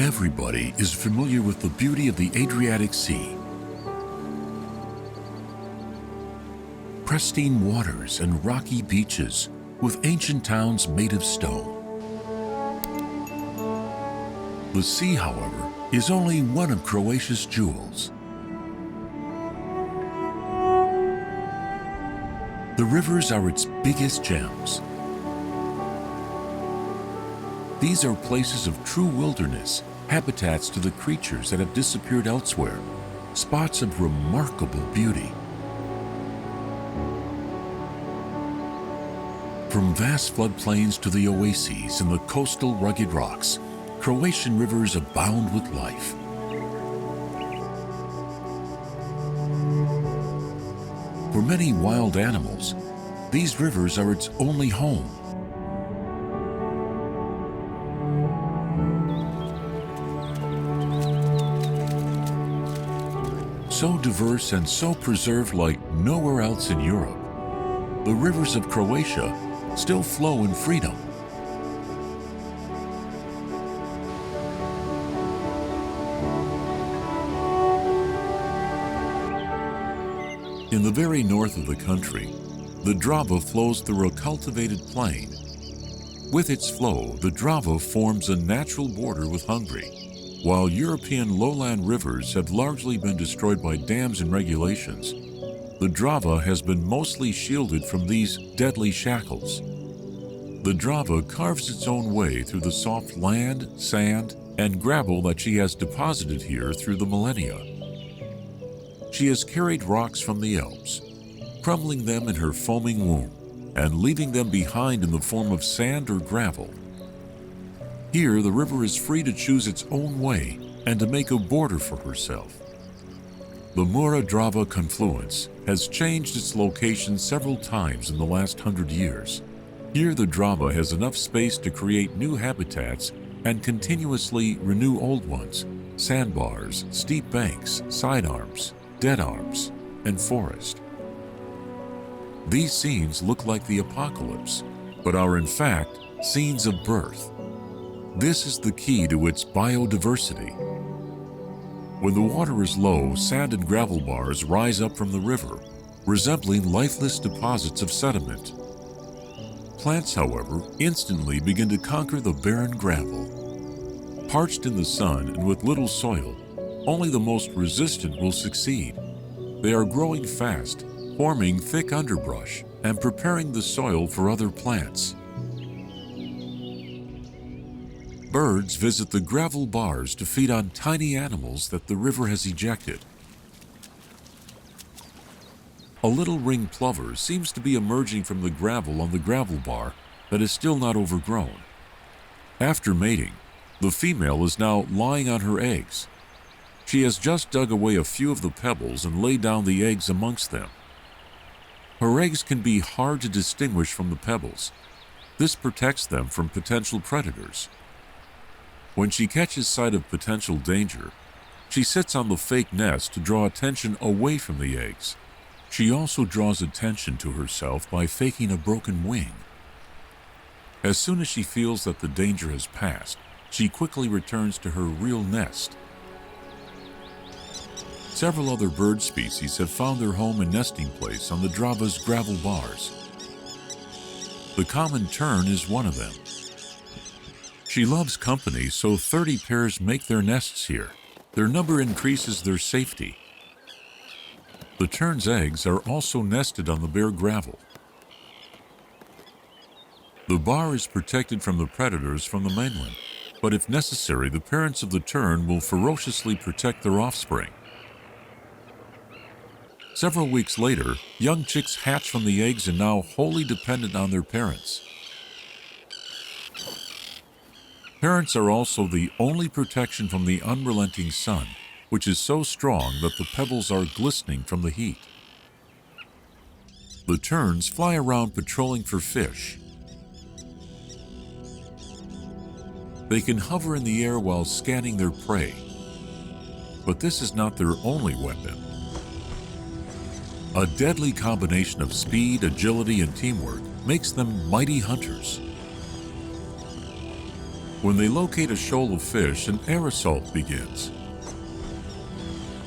Everybody is familiar with the beauty of the Adriatic Sea. Pristine waters and rocky beaches with ancient towns made of stone. The sea, however, is only one of Croatia's jewels. The rivers are its biggest gems. These are places of true wilderness, habitats to the creatures that have disappeared elsewhere, spots of remarkable beauty. From vast floodplains to the oases and the coastal rugged rocks, Croatian rivers abound with life. For many wild animals, these rivers are its only home. So diverse and so preserved like nowhere else in Europe, the rivers of Croatia still flow in freedom. In the very north of the country, the Drava flows through a cultivated plain. With its flow, the Drava forms a natural border with Hungary. While European lowland rivers have largely been destroyed by dams and regulations, the Drava has been mostly shielded from these deadly shackles. The Drava carves its own way through the soft land, sand, and gravel that she has deposited here through the millennia. She has carried rocks from the Alps, crumbling them in her foaming womb and leaving them behind in the form of sand or gravel. Here, the river is free to choose its own way and to make a border for herself. The Mura-Drava confluence has changed its location several times in the last 100 years. Here, the Drava has enough space to create new habitats and continuously renew old ones: sandbars, steep banks, side arms, dead arms, and forest. These scenes look like the apocalypse, but are in fact scenes of birth. This is the key to its biodiversity. When the water is low, sand and gravel bars rise up from the river, resembling lifeless deposits of sediment. Plants, however, instantly begin to conquer the barren gravel. Parched in the sun and with little soil, only the most resistant will succeed. They are growing fast, forming thick underbrush and preparing the soil for other plants. Birds visit the gravel bars to feed on tiny animals that the river has ejected. A little ringed plover seems to be emerging from the gravel on the gravel bar that is still not overgrown. After mating, the female is now lying on her eggs. She has just dug away a few of the pebbles and laid down the eggs amongst them. Her eggs can be hard to distinguish from the pebbles. This protects them from potential predators. When she catches sight of potential danger, she sits on the fake nest to draw attention away from the eggs. She also draws attention to herself by faking a broken wing. As soon as she feels that the danger has passed, she quickly returns to her real nest. Several other bird species have found their home and nesting place on the Drava's gravel bars. The common tern is one of them. She loves company, so 30 pairs make their nests here. Their number increases their safety. The tern's eggs are also nested on the bare gravel. The bar is protected from the predators from the mainland, but if necessary, the parents of the tern will ferociously protect their offspring. Several weeks later, young chicks hatch from the eggs and now wholly dependent on their parents. Parents are also the only protection from the unrelenting sun, which is so strong that the pebbles are glistening from the heat. The terns fly around patrolling for fish. They can hover in the air while scanning their prey. But this is not their only weapon. A deadly combination of speed, agility, and teamwork makes them mighty hunters. When they locate a shoal of fish, an air assault begins.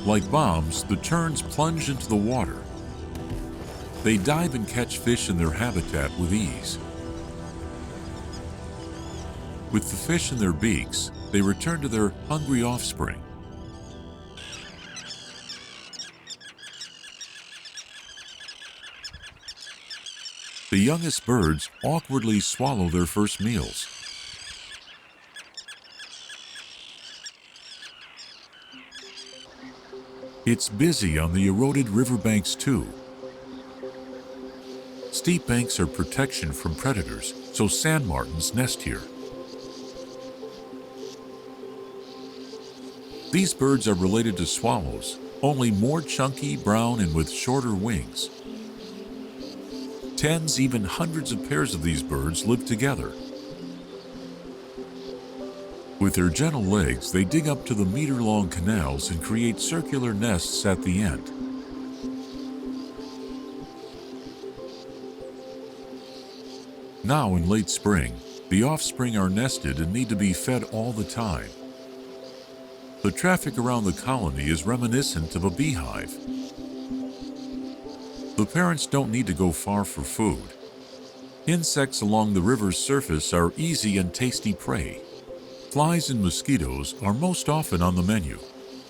Like bombs, the terns plunge into the water. They dive and catch fish in their habitat with ease. With the fish in their beaks, they return to their hungry offspring. The youngest birds awkwardly swallow their first meals. It's busy on the eroded riverbanks too. Steep banks are protection from predators, so sand martins nest here. These birds are related to swallows, only more chunky, brown, and with shorter wings. Tens, even hundreds of pairs of these birds live together. With their gentle legs, they dig up to the meter-long canals and create circular nests at the end. Now in late spring, the offspring are nested and need to be fed all the time. The traffic around the colony is reminiscent of a beehive. The parents don't need to go far for food. Insects along the river's surface are easy and tasty prey. Flies and mosquitoes are most often on the menu.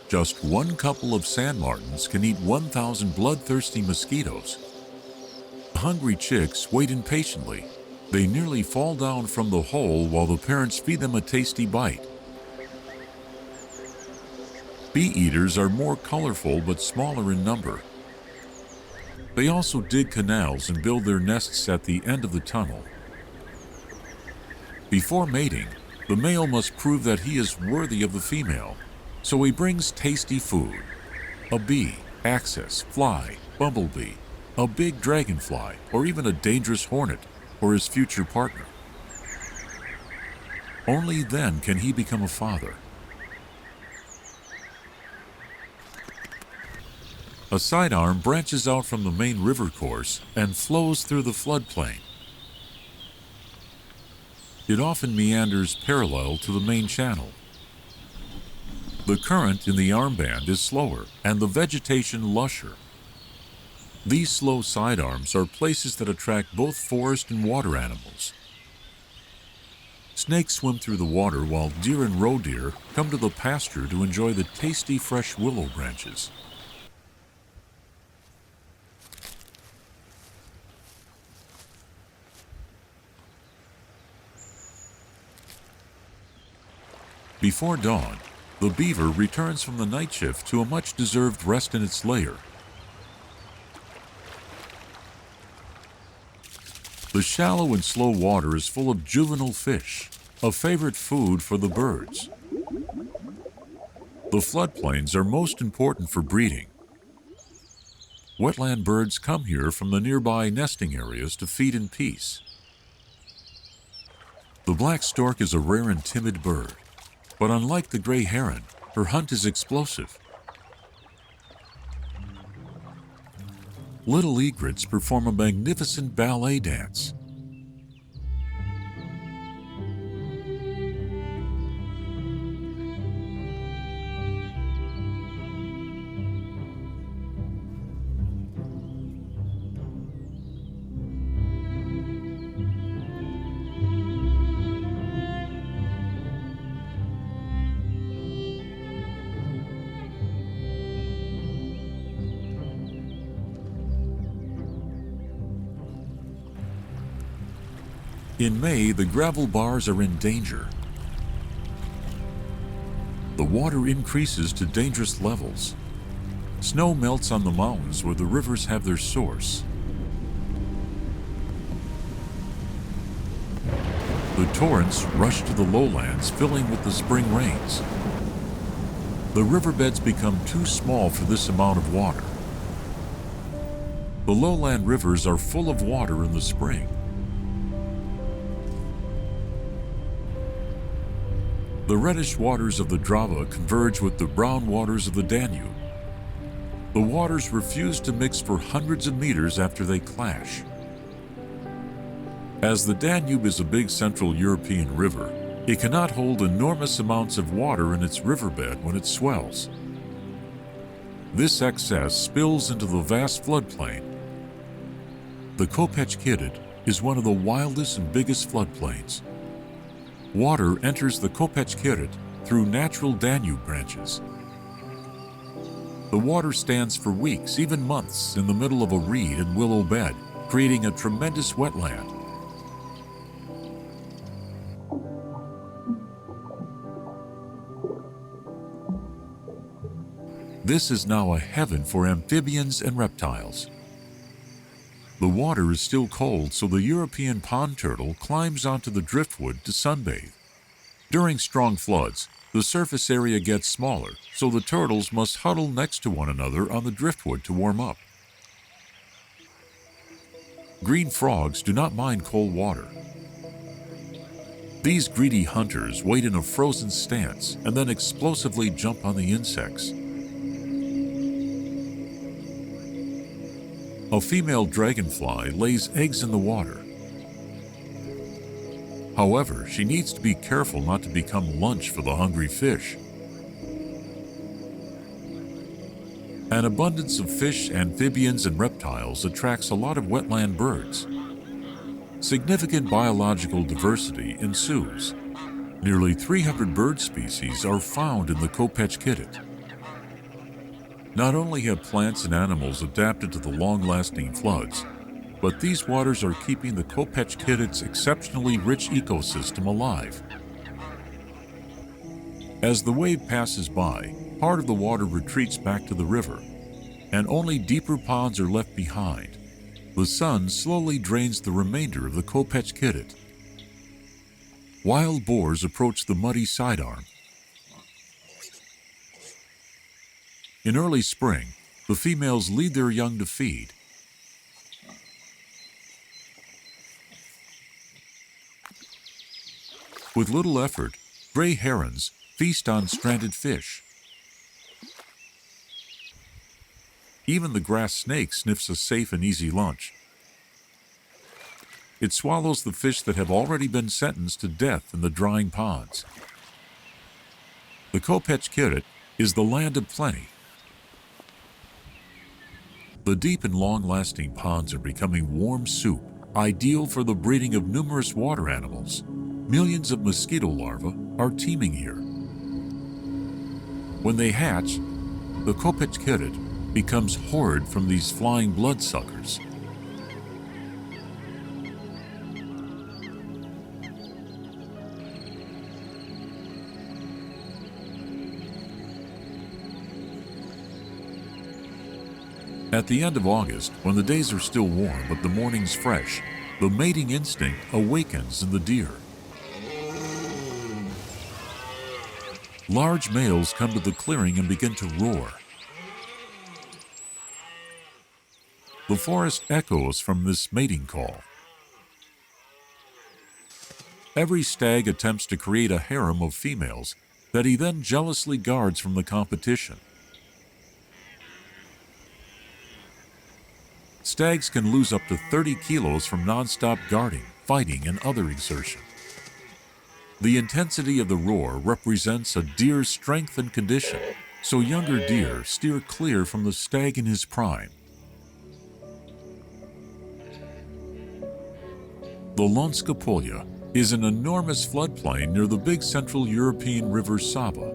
Just one couple of sand martins can eat 1,000 bloodthirsty mosquitoes. Hungry chicks wait impatiently. They nearly fall down from the hole while the parents feed them a tasty bite. Bee eaters are more colorful but smaller in number. They also dig canals and build their nests at the end of the tunnel. Before mating, the male must prove that he is worthy of the female, so he brings tasty food: a bee, axis, fly, bumblebee, a big dragonfly, or even a dangerous hornet for his future partner. Only then can he become a father. A sidearm branches out from the main river course and flows through the floodplain. It often meanders parallel to the main channel. The current in the armband is slower and the vegetation lusher. These slow sidearms are places that attract both forest and water animals. Snakes swim through the water while deer and roe deer come to the pasture to enjoy the tasty fresh willow branches. Before dawn, the beaver returns from the night shift to a much-deserved rest in its lair. The shallow and slow water is full of juvenile fish, a favorite food for the birds. The floodplains are most important for breeding. Wetland birds come here from the nearby nesting areas to feed in peace. The black stork is a rare and timid bird, but unlike the gray heron, her hunt is explosive. Little egrets perform a magnificent ballet dance. In May, the gravel bars are in danger. The water increases to dangerous levels. Snow melts on the mountains where the rivers have their source. The torrents rush to the lowlands, filling with the spring rains. The riverbeds become too small for this amount of water. The lowland rivers are full of water in the spring. The reddish waters of the Drava converge with the brown waters of the Danube. The waters refuse to mix for hundreds of meters after they clash. As the Danube is a big Central European river, It cannot hold enormous amounts of water in its riverbed when it swells. This excess spills into the vast floodplain. The Kopački Rit is one of the wildest and biggest floodplains. Water enters the Kopački Rit through natural Danube branches. The water stands for weeks, even months, in the middle of a reed and willow bed, creating a tremendous wetland. This is now a heaven for amphibians and reptiles. The water is still cold, so the European pond turtle climbs onto the driftwood to sunbathe. During strong floods, the surface area gets smaller, so the turtles must huddle next to one another on the driftwood to warm up. Green frogs do not mind cold water. These greedy hunters wait in a frozen stance and then explosively jump on the insects. A female dragonfly lays eggs in the water. However, she needs to be careful not to become lunch for the hungry fish. An abundance of fish, amphibians, and reptiles attracts a lot of wetland birds. Significant biological diversity ensues. Nearly 300 bird species are found in the Kopački Rit. Not only have plants and animals adapted to the long-lasting floods, but these waters are keeping the Kopački Rit's exceptionally rich ecosystem alive. As the wave passes by, part of the water retreats back to the river, and only deeper ponds are left behind. The sun slowly drains the remainder of the Kopački Rit. Wild boars approach the muddy sidearm. In early spring, the females lead their young to feed. With little effort, gray herons feast on stranded fish. Even the grass snake sniffs a safe and easy lunch. It swallows the fish that have already been sentenced to death in the drying ponds. The Kopački Rit is the land of plenty. The deep and long-lasting ponds are becoming warm soup, ideal for the breeding of numerous water animals. Millions of mosquito larvae are teeming here. When they hatch, the Kopački Rit becomes horrid from these flying bloodsuckers. At the end of August, when the days are still warm but the mornings fresh, the mating instinct awakens in the deer. Large males come to the clearing and begin to roar. The forest echoes from this mating call. Every stag attempts to create a harem of females that he then jealously guards from the competition. Stags can lose up to 30 kilos from non-stop guarding, fighting, and other exertion. The intensity of the roar represents a deer's strength and condition, so younger deer steer clear from the stag in his prime. The Lonjsko Polje is an enormous floodplain near the big Central European river Sava.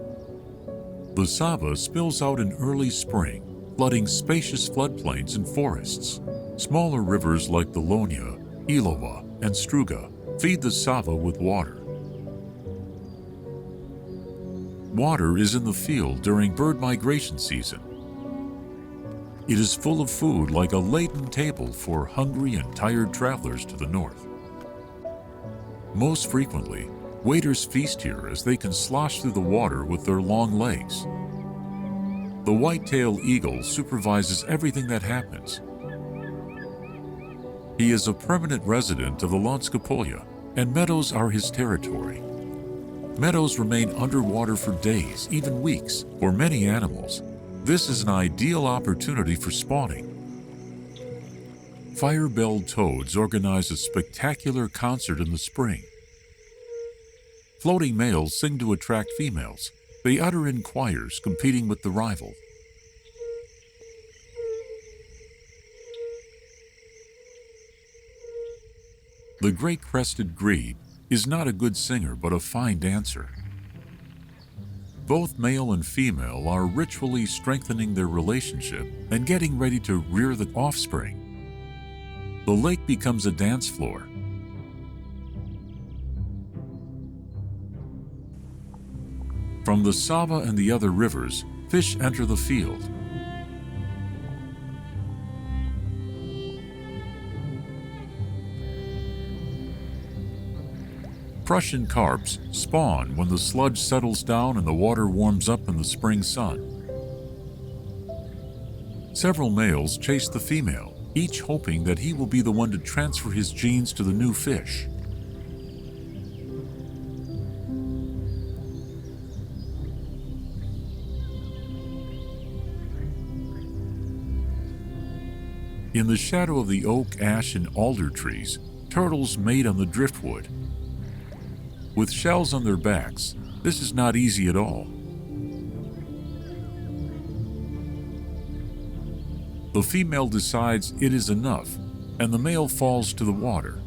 The Sava spills out in early spring, flooding spacious floodplains and forests. Smaller rivers like the Lonja, Ilova, and Struga feed the Sava with water. Water is in the field during bird migration season. It is full of food like a laden table for hungry and tired travelers to the north. Most frequently, waders feast here as they can slosh through the water with their long legs. The white-tailed eagle supervises everything that happens. He is a permanent resident of the Lonjsko Polje, and meadows are his territory. Meadows remain underwater for days, even weeks, for many animals. This is an ideal opportunity for spawning. Fire-belled toads organize a spectacular concert in the spring. Floating males sing to attract females. They utter in choirs, competing with the rival. The great-crested grebe is not a good singer but a fine dancer. Both male and female are ritually strengthening their relationship and getting ready to rear the offspring. The lake becomes a dance floor. From the Sava and the other rivers, fish enter the field. Prussian carps spawn when the sludge settles down and the water warms up in the spring sun. Several males chase the female, each hoping that he will be the one to transfer his genes to the new fish. In the shadow of the oak, ash, and alder trees, turtles mate on the driftwood. With shells on their backs, this is not easy at all. The female decides it is enough, and the male falls to the water.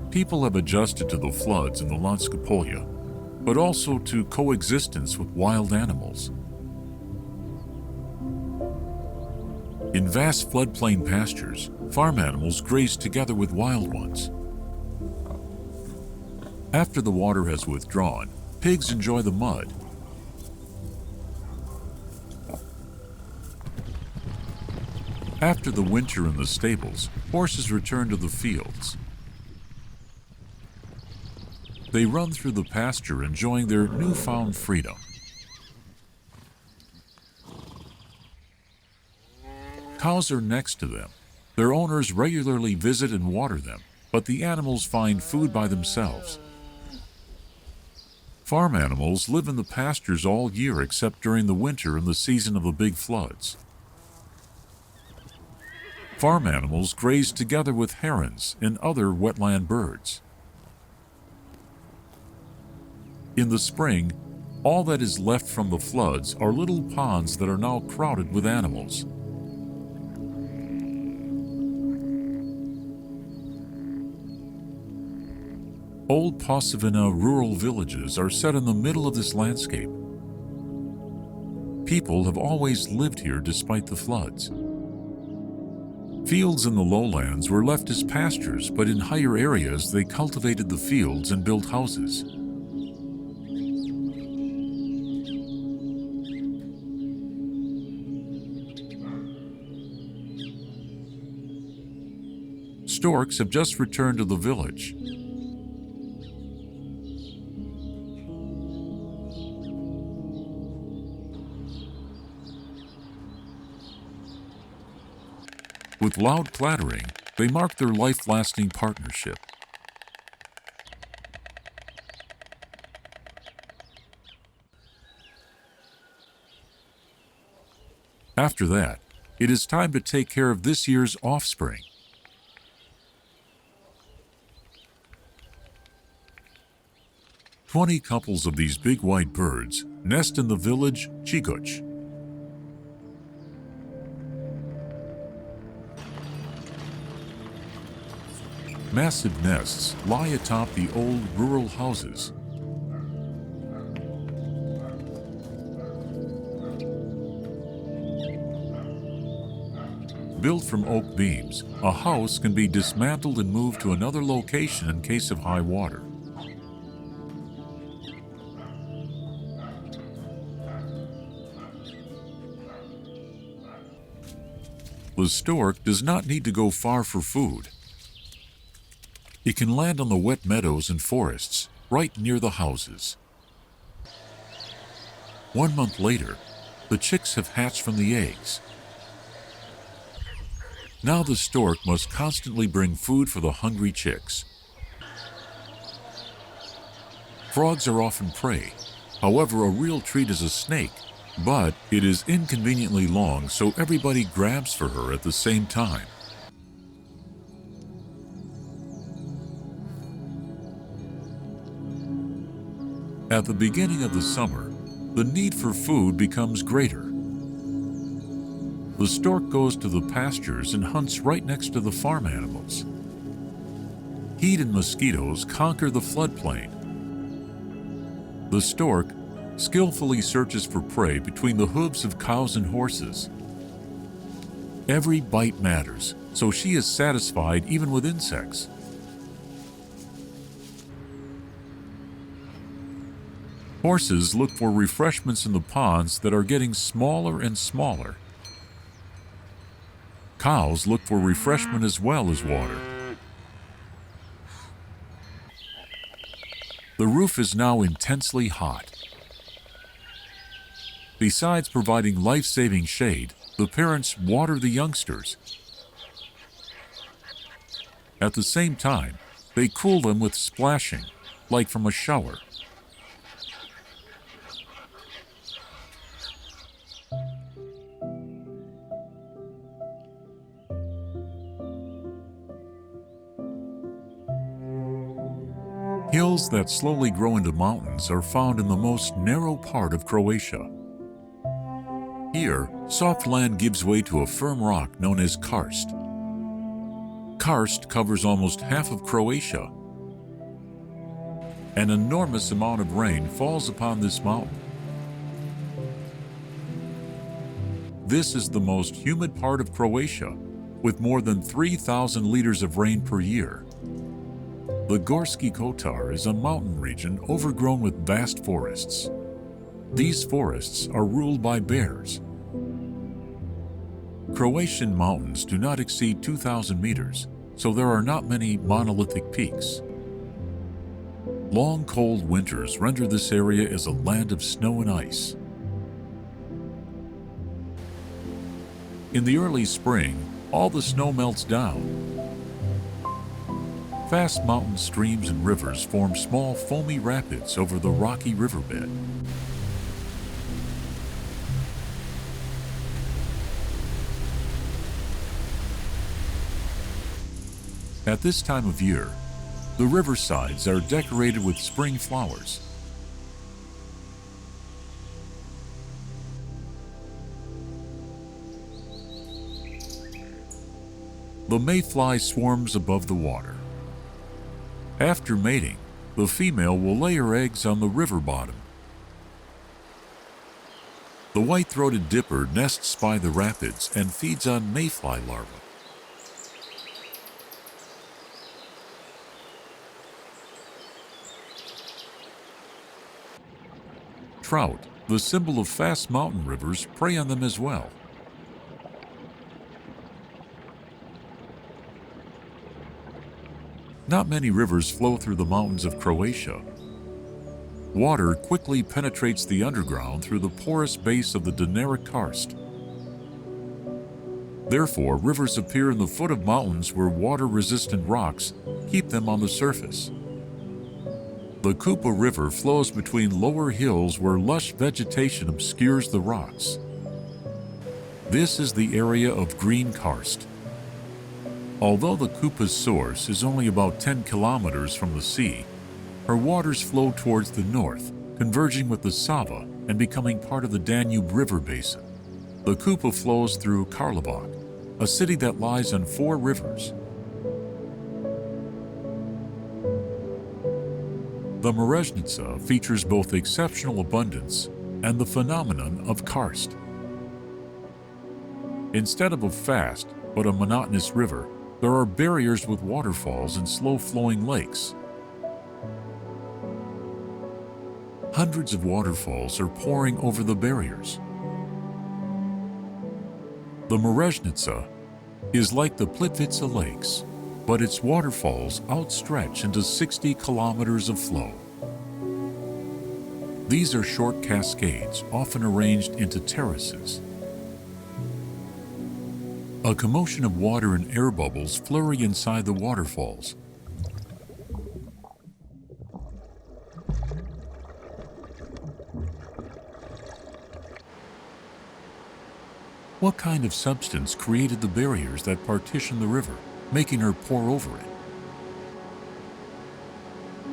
People have adjusted to the floods in the Lonjsko Polje, but also to coexistence with wild animals. In vast floodplain pastures, farm animals graze together with wild ones. After the water has withdrawn, pigs enjoy the mud. After the winter in the stables, horses return to the fields. They run through the pasture enjoying their newfound freedom. Cows are next to them. Their owners regularly visit and water them, but the animals find food by themselves. Farm animals live in the pastures all year except during the winter and the season of the big floods. Farm animals graze together with herons and other wetland birds. In the spring, all that is left from the floods are little ponds that are now crowded with animals. Old Posavina rural villages are set in the middle of this landscape. People have always lived here despite the floods. Fields in the lowlands were left as pastures, but in higher areas they cultivated the fields and built houses. Storks have just returned to the village. With loud clattering, they mark their life-lasting partnership. After that, it is time to take care of this year's offspring. "20 couples of these big white birds nest in the village Chiguch. Massive nests lie atop the old rural houses. Built from oak beams, a house can be dismantled and moved to another location in case of high water. The stork does not need to go far for food. It can land on the wet meadows and forests, right near the houses. 1 month later, the chicks have hatched from the eggs. Now the stork must constantly bring food for the hungry chicks. Frogs are often prey. However, a real treat is a snake, but it is inconveniently long, so everybody grabs for her at the same time. At the beginning of the summer, the need for food becomes greater. The stork goes to the pastures and hunts right next to the farm animals. Heat and mosquitoes conquer the floodplain. The stork skillfully searches for prey between the hooves of cows and horses. Every bite matters, so she is satisfied even with insects. Horses look for refreshments in the ponds that are getting smaller and smaller. Cows look for refreshment as well as water. The roof is now intensely hot. Besides providing life-saving shade, the parents water the youngsters. At the same time, they cool them with splashing, like from a shower. Hills that slowly grow into mountains are found in the most narrow part of Croatia. Here, soft land gives way to a firm rock known as karst. Karst covers almost half of Croatia. An enormous amount of rain falls upon this mountain. This is the most humid part of Croatia, with more than 3,000 liters of rain per year. The Gorski Kotar is a mountain region overgrown with vast forests. These forests are ruled by bears. Croatian mountains do not exceed 2,000 meters, so there are not many monolithic peaks. Long, cold winters render this area as a land of snow and ice. In the early spring, all the snow melts down. Fast mountain streams and rivers form small foamy rapids over the rocky riverbed. At this time of year, the riversides are decorated with spring flowers. The mayfly swarms above the water. After mating, the female will lay her eggs on the river bottom. The white-throated dipper nests by the rapids and feeds on mayfly larvae. Trout, the symbol of fast mountain rivers, prey on them as well. Not many rivers flow through the mountains of Croatia. Water quickly penetrates the underground through the porous base of the Danube karst. Therefore, rivers appear in the foot of mountains where water-resistant rocks keep them on the surface. The Kupa River flows between lower hills where lush vegetation obscures the rocks. This is the area of green karst. Although the Kupa's source is only about 10 kilometers from the sea, her waters flow towards the north, converging with the Sava and becoming part of the Danube River basin. The Kupa flows through Karlovac, a city that lies on 4 rivers. The Mrežnica features both exceptional abundance and the phenomenon of karst. Instead of a fast but a monotonous river, there are barriers with waterfalls and slow-flowing lakes. Hundreds of waterfalls are pouring over the barriers. The Mrežnica is like the Plitvice lakes, but its waterfalls outstretch into 60 kilometers of flow. These are short cascades, often arranged into terraces. A commotion of water and air bubbles flurry inside the waterfalls. What kind of substance created the barriers that partition the river, making her pour over it?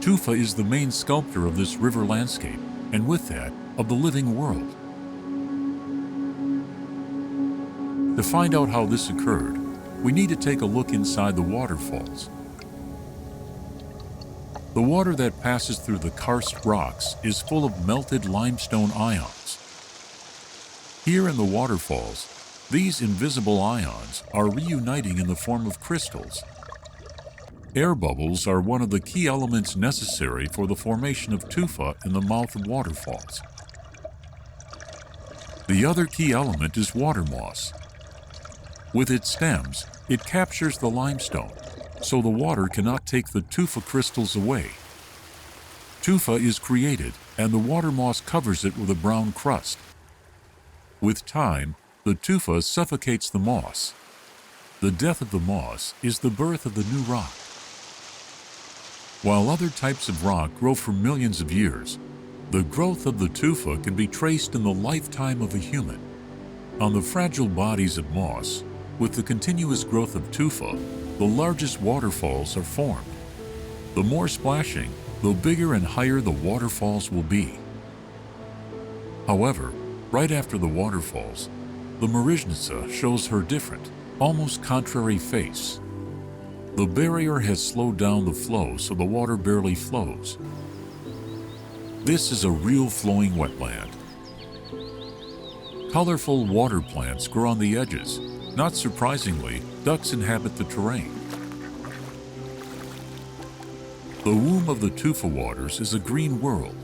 Tufa is the main sculptor of this river landscape, and with that, of the living world. To find out how this occurred, we need to take a look inside the waterfalls. The water that passes through the karst rocks is full of melted limestone ions. Here in the waterfalls, these invisible ions are reuniting in the form of crystals. Air bubbles are one of the key elements necessary for the formation of tufa in the mouth of waterfalls. The other key element is water moss. With its stems, it captures the limestone, so the water cannot take the tufa crystals away. Tufa is created, and the water moss covers it with a brown crust. With time, the tufa suffocates the moss. The death of the moss is the birth of the new rock. While other types of rock grow for millions of years, the growth of the tufa can be traced in the lifetime of a human. On the fragile bodies of moss, with the continuous growth of tufa, the largest waterfalls are formed. The more splashing, the bigger and higher the waterfalls will be. However, right after the waterfalls, the Mrežnica shows her different, almost contrary face. The barrier has slowed down the flow so the water barely flows. This is a real flowing wetland. Colorful water plants grow on the edges. Not surprisingly, ducks inhabit the terrain. The womb of the tufa waters is a green world.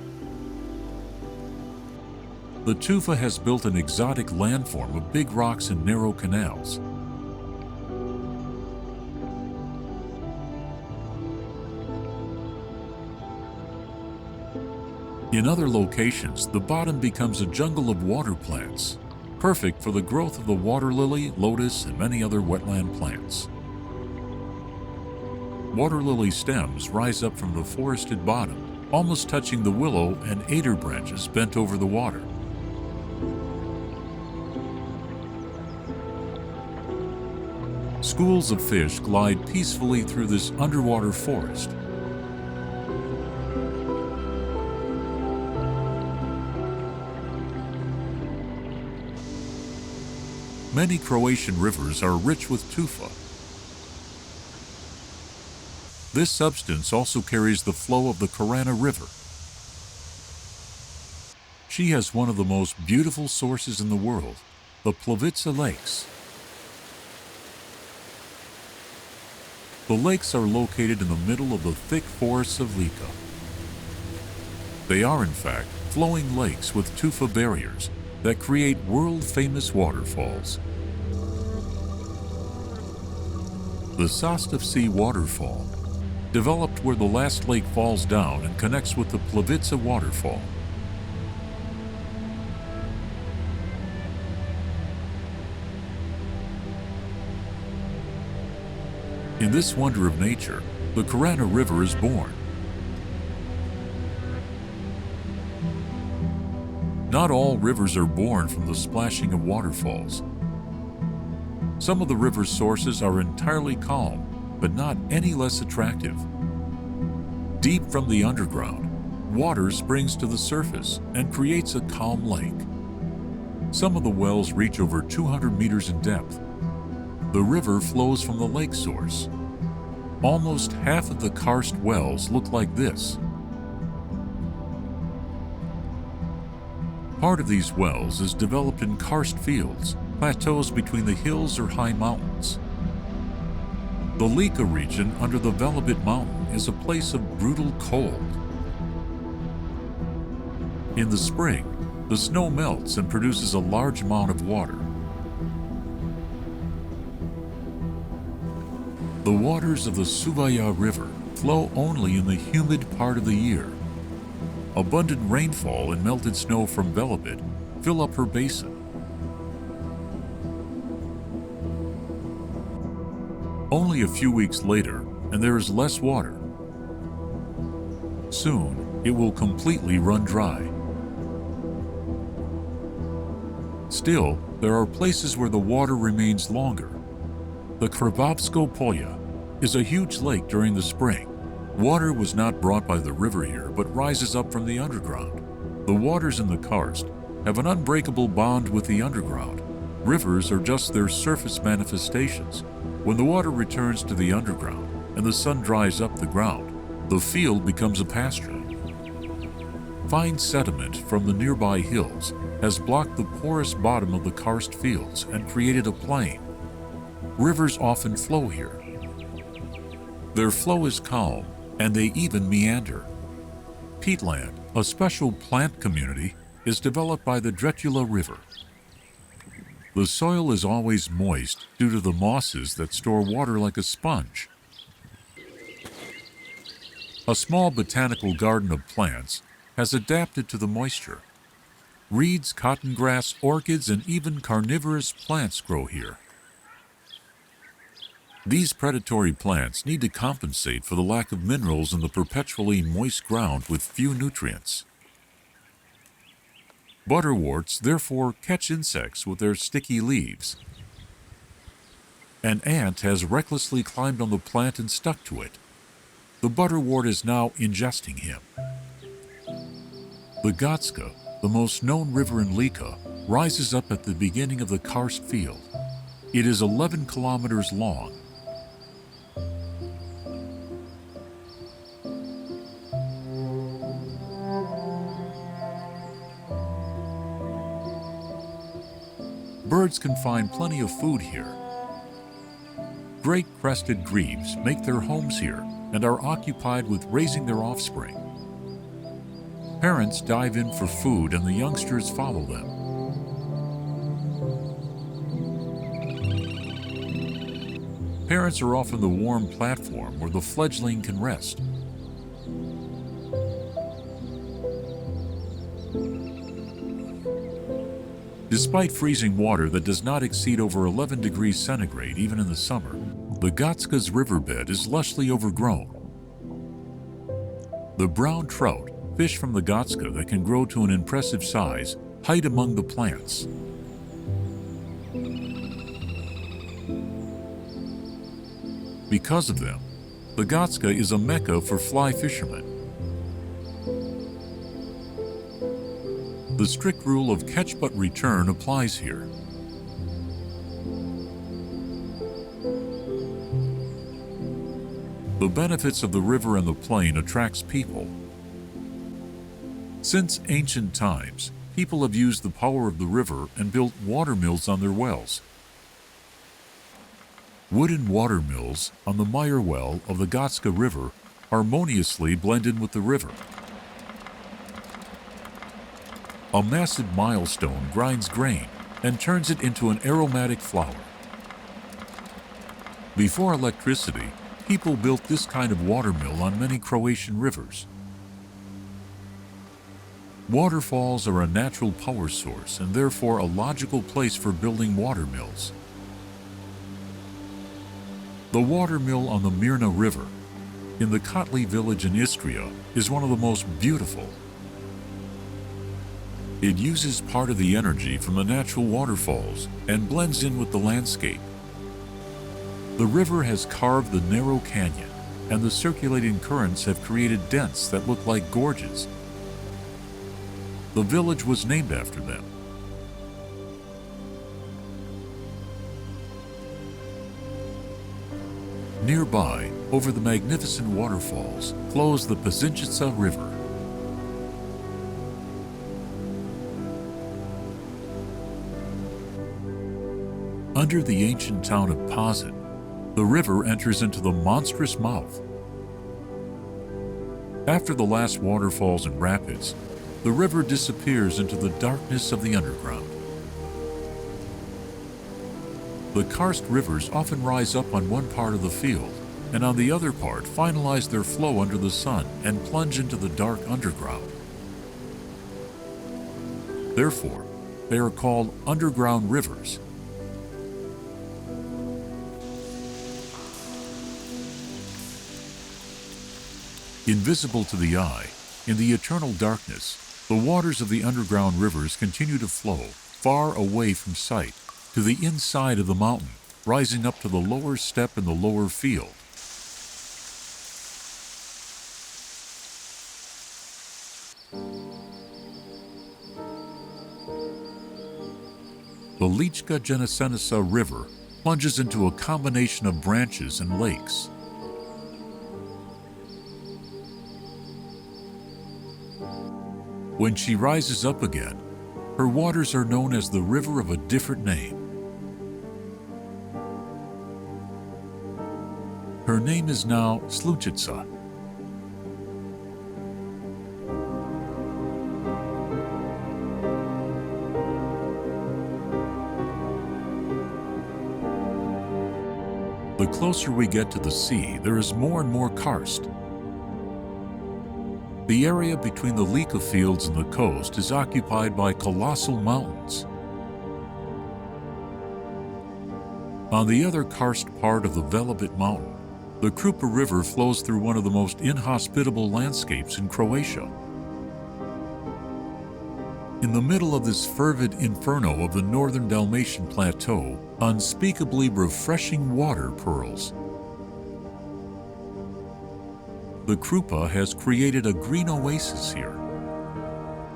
The tufa has built an exotic landform of big rocks and narrow canals. In other locations, the bottom becomes a jungle of water plants, perfect for the growth of the water lily, lotus, and many other wetland plants. Water lily stems rise up from the forested bottom, almost touching the willow and alder branches bent over the water. Schools of fish glide peacefully through this underwater forest. Many Croatian rivers are rich with tufa. This substance also carries the flow of the Krka River. She has one of the most beautiful sources in the world, the Plitvice lakes. The lakes are located in the middle of the thick forests of Lika. They are, in fact, flowing lakes with tufa barriers that create world-famous waterfalls. The Sea waterfall, developed where the last lake falls down and connects with the Plitvice waterfall. In this wonder of nature, the Krka River is born. Not all rivers are born from the splashing of waterfalls. Some of the river's sources are entirely calm, but not any less attractive. Deep from the underground, water springs to the surface and creates a calm lake. Some of the wells reach over 200 meters in depth. The river flows from the lake source. Almost half of the karst wells look like this. Part of these wells is developed in karst fields, plateaus between the hills or high mountains. The Lika region under the Velebit mountain is a place of brutal cold. In the spring, the snow melts and produces a large amount of water. The waters of the Suvaya River flow only in the humid part of the year. Abundant rainfall and melted snow from Velebit fill up her basin. Only a few weeks later, and there is less water. Soon, it will completely run dry. Still, there are places where the water remains longer. The Lonjsko Polje is a huge lake during the spring, Water was not brought by the river here, but rises up from the underground. The waters in the karst have an unbreakable bond with the underground. Rivers are just their surface manifestations. When the water returns to the underground and the sun dries up the ground, the field becomes a pasture. Fine sediment from the nearby hills has blocked the porous bottom of the karst fields and created a plain. Rivers often flow here. Their flow is calm, and they even meander. Peatland, a special plant community, is developed by the Dretula River. The soil is always moist due to the mosses that store water like a sponge. A small botanical garden of plants has adapted to the moisture. Reeds, cotton grass, orchids, and even carnivorous plants grow here. These predatory plants need to compensate for the lack of minerals in the perpetually moist ground with few nutrients. Butterworts therefore catch insects with their sticky leaves. An ant has recklessly climbed on the plant and stuck to it. The butterwort is now ingesting him. The Gatska, the most known river in Lika, rises up at the beginning of the karst field. It is 11 kilometers long. Birds can find plenty of food here. Great crested grebes make their homes here and are occupied with raising their offspring. Parents dive in for food and the youngsters follow them. Parents are often the warm platform where the fledgling can rest. Despite freezing water that does not exceed over 11 degrees centigrade even in the summer, the Gatska's riverbed is lushly overgrown. The brown trout, fish from the Gatska that can grow to an impressive size, hide among the plants. Because of them, the Gatska is a mecca for fly fishermen. The strict rule of catch but return applies here. The benefits of the river and the plain attracts people. Since ancient times, people have used the power of the river and built watermills on their wells. Wooden watermills on the Meyer well of the Gatska River harmoniously blend in with the river. A massive milestone grinds grain and turns it into an aromatic flour. Before electricity, people built this kind of watermill on many Croatian rivers. Waterfalls are a natural power source and therefore a logical place for building watermills. The watermill on the Mirna River in the Kotli village in Istria is one of the most beautiful. It uses part of the energy from the natural waterfalls and blends in with the landscape. The river has carved the narrow canyon, and the circulating currents have created dents that look like gorges. The village was named after them. Nearby, over the magnificent waterfalls, flows the Plitvice River. Under the ancient town of Pazin, the river enters into the monstrous mouth. After the last waterfalls and rapids, the river disappears into the darkness of the underground. The karst rivers often rise up on one part of the field, and on the other part finalize their flow under the sun and plunge into the dark underground. Therefore, they are called underground rivers. Invisible to the eye, in the eternal darkness, the waters of the underground rivers continue to flow far away from sight to the inside of the mountain, rising up to the lower step in the lower field. Lika River plunges into a combination of branches and lakes. When she rises up again, her waters are known as the river of a different name. Her name is now Slučica. The closer we get to the sea, there is more and more karst. The area between the Lika fields and the coast is occupied by colossal mountains. On the other karst part of the Velebit mountain, the Kupa River flows through one of the most inhospitable landscapes in Croatia. In the middle of this fervid inferno of the northern Dalmatian plateau, unspeakably refreshing water purls. The Kupa has created a green oasis here.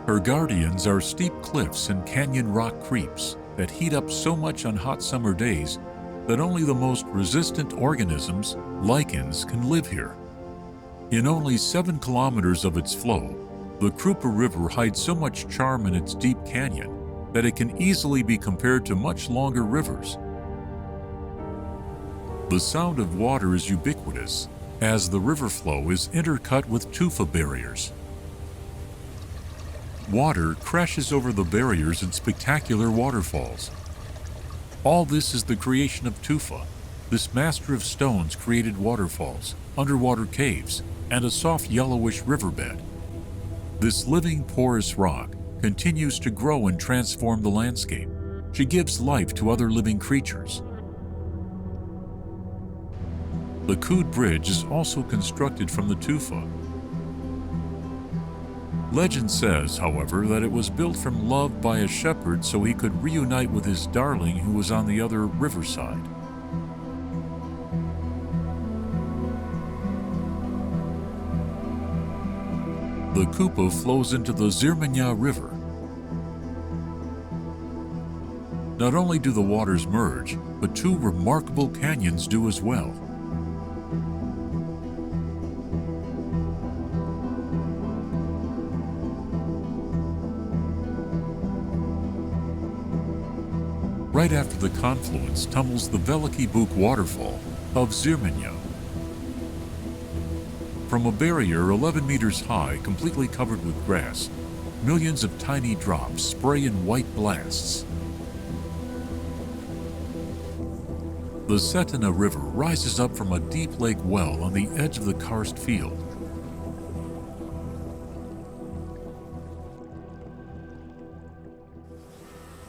Her guardians are steep cliffs and canyon rock creeps that heat up so much on hot summer days that only the most resistant organisms, lichens, can live here. In only 7 kilometers of its flow, the Kupa River hides so much charm in its deep canyon that it can easily be compared to much longer rivers. The sound of water is ubiquitous, as the river flow is intercut with tufa barriers. Water crashes over the barriers in spectacular waterfalls. All this is the creation of tufa, this master of stones created waterfalls, underwater caves, and a soft yellowish riverbed. This living porous rock continues to grow and transform the landscape. She gives life to other living creatures. The Kud Bridge is also constructed from the tufa. Legend says, however, that it was built from love by a shepherd so he could reunite with his darling who was on the other riverside. The Kupa flows into the Zrmanja River. Not only do the waters merge, but 2 remarkable canyons do as well. Right after the confluence tumbles the Veliki Buk waterfall of Zrmanja. From a barrier 11 meters high, completely covered with grass, millions of tiny drops spray in white blasts. The Cetina River rises up from a deep lake well on the edge of the karst field.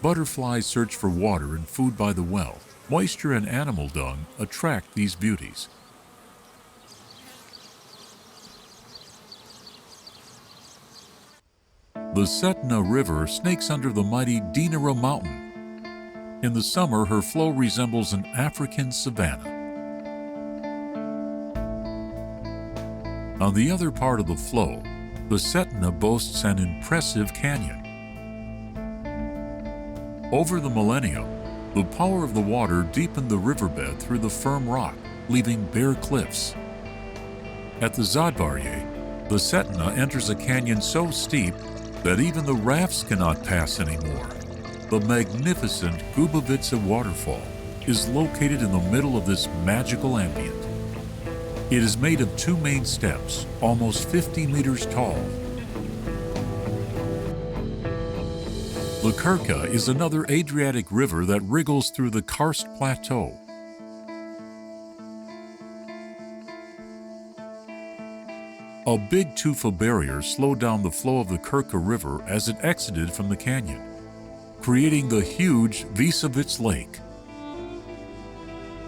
Butterflies search for water and food by the well. Moisture and animal dung attract these beauties. The Cetina River snakes under the mighty Dinara mountain. In the summer, her flow resembles an African savanna. On the other part of the flow, the Cetina boasts an impressive canyon. Over the millennia, the power of the water deepened the riverbed through the firm rock, leaving bare cliffs. At the Zadvarje, the Cetina enters a canyon so steep that even the rafts cannot pass anymore. The magnificent Gubavica waterfall is located in the middle of this magical ambient. It is made of 2 main steps, almost 50 meters tall. The Krka is another Adriatic river that wriggles through the karst plateau. A big tufa barrier slowed down the flow of the Krka River as it exited from the canyon, creating the huge Visavic Lake.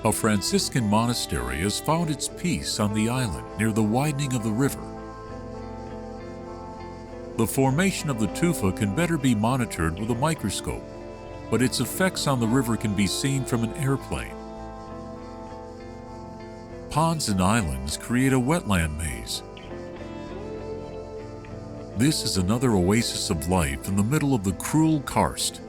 A Franciscan monastery has found its peace on the island near the widening of the river. The formation of the tufa can better be monitored with a microscope, but its effects on the river can be seen from an airplane. Ponds and islands create a wetland maze. This is another oasis of life in the middle of the cruel karst.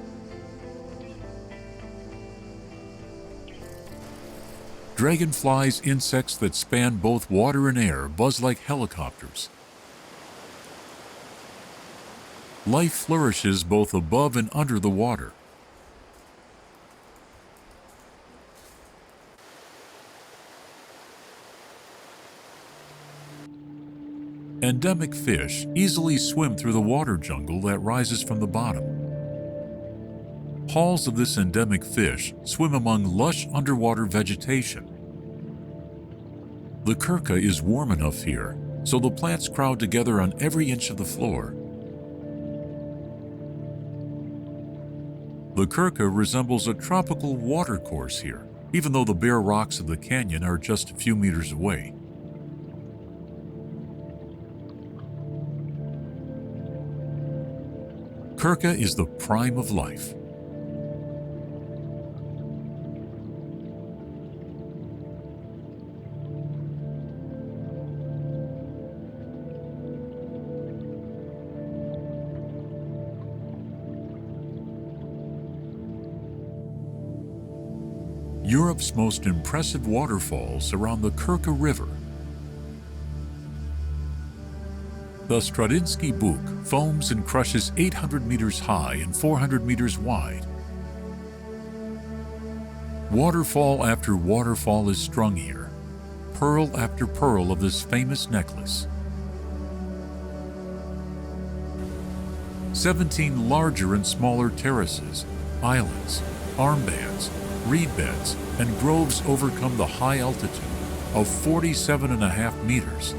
Dragonflies, insects that span both water and air, buzz like helicopters. Life flourishes both above and under the water. Endemic fish easily swim through the water jungle that rises from the bottom. Hauls of this endemic fish swim among lush underwater vegetation. The Krka is warm enough here, so the plants crowd together on every inch of the floor. The Krka resembles a tropical watercourse here, even though the bare rocks of the canyon are just a few meters away. Krka is the prime of life. Europe's most impressive waterfalls are on the Krka River. The Stradinsky Buk foams and crushes 800 meters high and 400 meters wide. Waterfall after waterfall is strung here, pearl after pearl of this famous necklace. 17 larger and smaller terraces, islands, armbands, reed beds, and groves overcome the high altitude of 47.5 meters.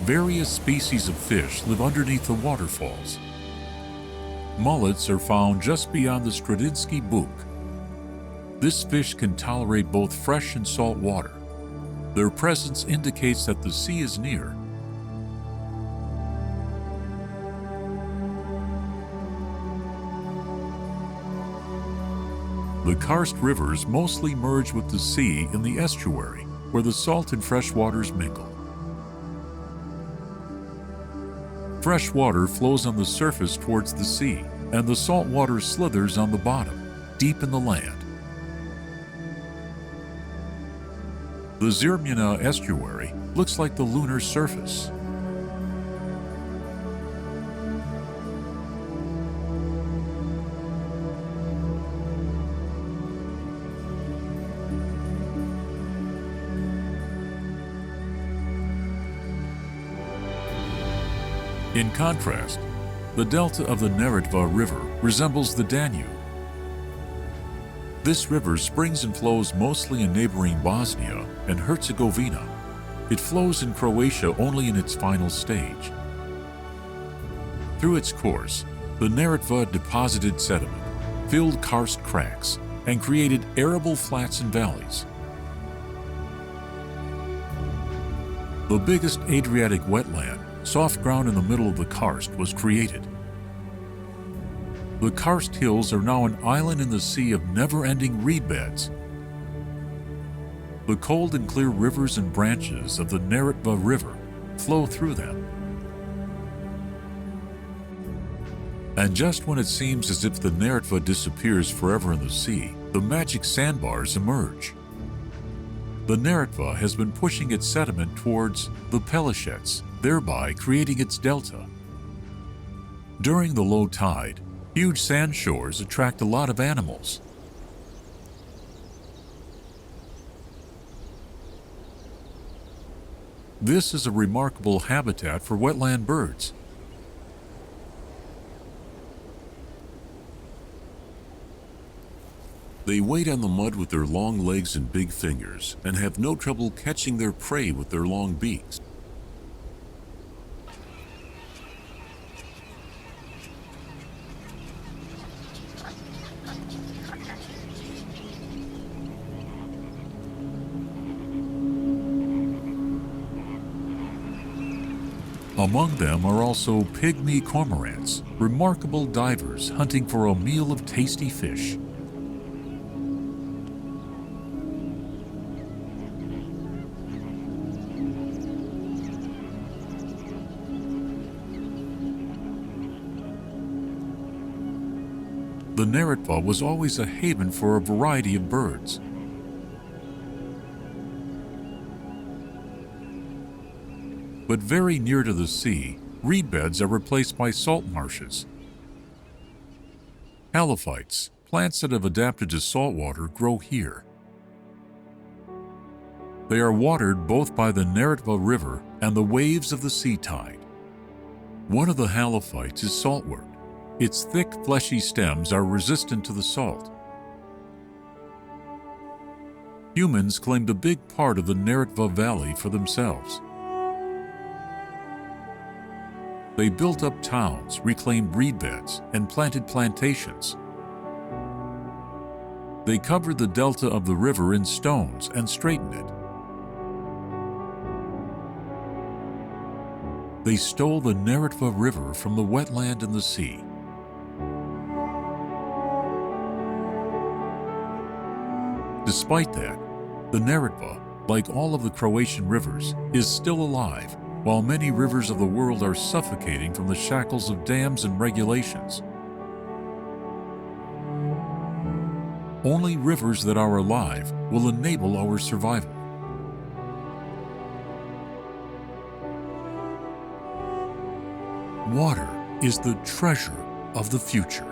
Various species of fish live underneath the waterfalls. Mullets are found just beyond the Stradinsky Buk. This fish can tolerate both fresh and salt water. Their presence indicates that the sea is near. The karst rivers mostly merge with the sea in the estuary, where the salt and fresh waters mingle. Fresh water flows on the surface towards the sea, and the salt water slithers on the bottom, deep in the land. The Zrmena estuary looks like the lunar surface. In contrast, the delta of the Neretva River resembles the Danube. This river springs and flows mostly in neighboring Bosnia and Herzegovina. It flows in Croatia only in its final stage. Through its course, the Neretva deposited sediment, filled karst cracks, and created arable flats and valleys. The biggest Adriatic wetland, soft ground in the middle of the karst, was created. The karst hills are now an island in the sea of never-ending reed beds. The cold and clear rivers and branches of the Neretva River flow through them. And just when it seems as if the Neretva disappears forever in the sea, the magic sandbars emerge. The Neretva has been pushing its sediment towards the Pelishets, thereby creating its delta. During the low tide, huge sand shores attract a lot of animals. This is a remarkable habitat for wetland birds. They wade on the mud with their long legs and big fingers and have no trouble catching their prey with their long beaks. Among them are also pygmy cormorants, remarkable divers hunting for a meal of tasty fish. the Neretva was always a haven for a variety of birds. But very near to the sea, reed beds are replaced by salt marshes. Halophytes, plants that have adapted to salt water, grow here. They are watered both by the Neretva River and the waves of the sea tide. One of the halophytes is saltwort. Its thick, fleshy stems are resistant to the salt. Humans claimed a big part of the Neretva Valley for themselves. They built up towns, reclaimed reed beds, and planted plantations. They covered the delta of the river in stones and straightened it. They stole the Neretva River from the wetland and the sea. Despite that, the Neretva, like all of the Croatian rivers, is still alive, while many rivers of the world are suffocating from the shackles of dams and regulations. Only rivers that are alive will enable our survival. Water is the treasure of the future.